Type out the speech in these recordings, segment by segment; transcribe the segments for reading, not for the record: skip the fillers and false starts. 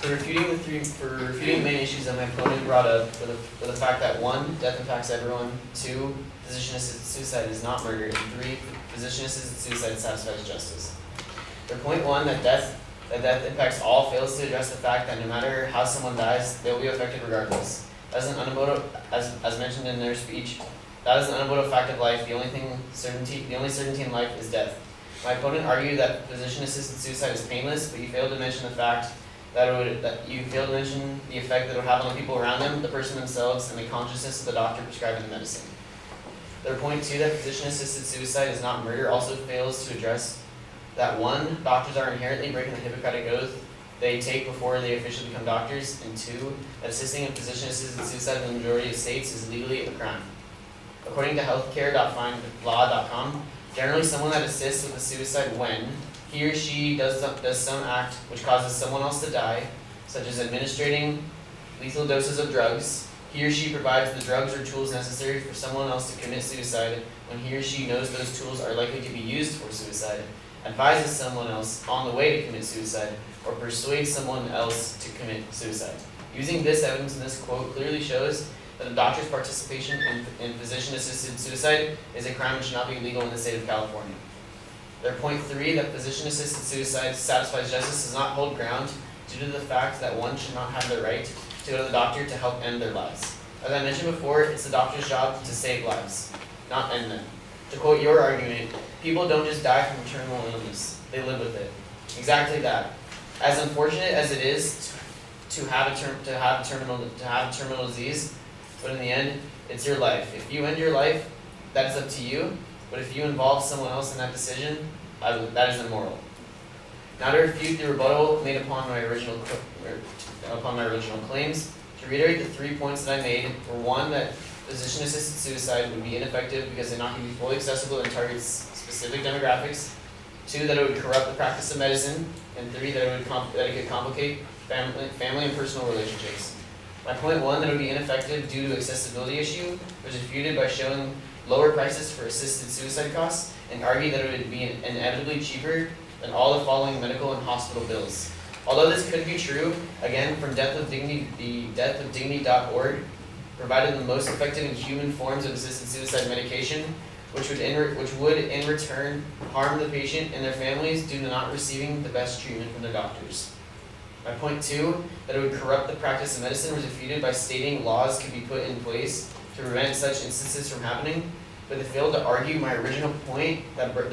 For refuting the main issues that my opponent brought up, for the fact that 1, death impacts everyone, 2, physician-assisted suicide is not murder, and 3, physician-assisted suicide satisfies justice. For point 1, that death impacts all, fails to address the fact that no matter how someone dies, they will be affected regardless. As mentioned in their speech, that is an unavoidable fact of life. The only certainty in life is death. My opponent argued that physician-assisted suicide is painless, but you failed to mention the effect that it would have on the people around them, the person themselves, and the consciousness of the doctor prescribing the medicine. Their point 2, that physician-assisted suicide is not murder, also fails to address that 1, doctors are inherently breaking the Hippocratic Oath they take before they officially become doctors, and 2, that assisting in physician-assisted suicide in the majority of states is legally a crime. According to healthcare.findlaw.com, generally someone that assists with a suicide when he or she does some act which causes someone else to die, such as administering lethal doses of drugs, he or she provides the drugs or tools necessary for someone else to commit suicide when he or she knows those tools are likely to be used for suicide, advises someone else on the way to commit suicide, or persuades someone else to commit suicide. Using this evidence in this quote clearly shows that a doctor's participation in physician-assisted suicide is a crime and should not be legal in the state of California. Their point 3, that physician-assisted suicide satisfies justice, does not hold ground due to the fact that one should not have the right to go to the doctor to help end their lives. As I mentioned before, it's the doctor's job to save lives, not end them. To quote your argument, people don't just die from terminal illness, they live with it. Exactly that. As unfortunate as it is to have terminal disease, but in the end, it's your life. If you end your life, that is up to you. But if you involve someone else in that decision, that is immoral. Now to refute the rebuttal made upon my original claims, to reiterate the 3 points that I made were 1, that physician-assisted suicide would be ineffective because it not be fully accessible and targets specific demographics. 2, that it would corrupt the practice of medicine, and 3, that it could complicate family and personal relationships. My point 1, that it would be ineffective due to accessibility issue, was refuted by showing lower prices for assisted suicide costs, and argued that it would be inevitably cheaper than all the following medical and hospital bills. Although this could be true, again, from the deathofdignity.org provided the most effective and human forms of assisted suicide medication, which would in return harm the patient and their families due to not receiving the best treatment from their doctors. My point 2, that it would corrupt the practice of medicine, was refuted by stating laws could be put in place to prevent such instances from happening, but they failed to argue my original point that 1,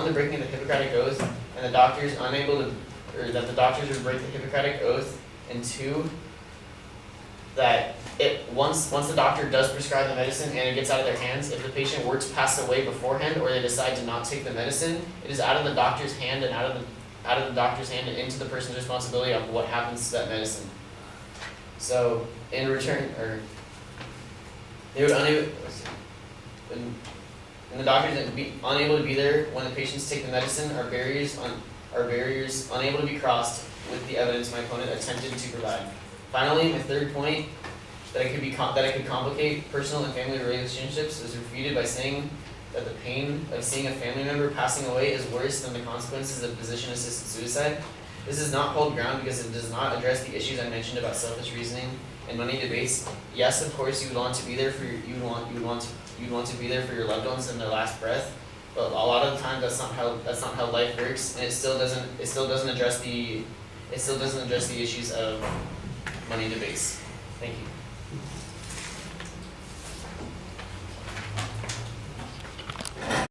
the breaking of the Hippocratic Oath, and the doctors that the doctors would break the Hippocratic Oath, and 2, that once the doctor does prescribe the medicine and it gets out of their hands, if the patient were to pass away beforehand or they decide to not take the medicine, it is out of the doctor's hand and out of the doctor's hand and into the person's responsibility of what happens to that medicine. So in return, they would and the doctors that would be unable to be there when the patients take the medicine are barriers unable to be crossed with the evidence my opponent attempted to provide. Finally, my third point, that it could complicate personal and family relationships, was refuted by saying that the pain of seeing a family member passing away is worse than the consequences of physician-assisted suicide. This does not hold ground because it does not address the issues I mentioned about selfish reasoning and money debates. Yes, of course, you would want to be there for your loved ones in their last breath, but a lot of the time that's not how life works, and it still doesn't address the issues of money debates. Thank you.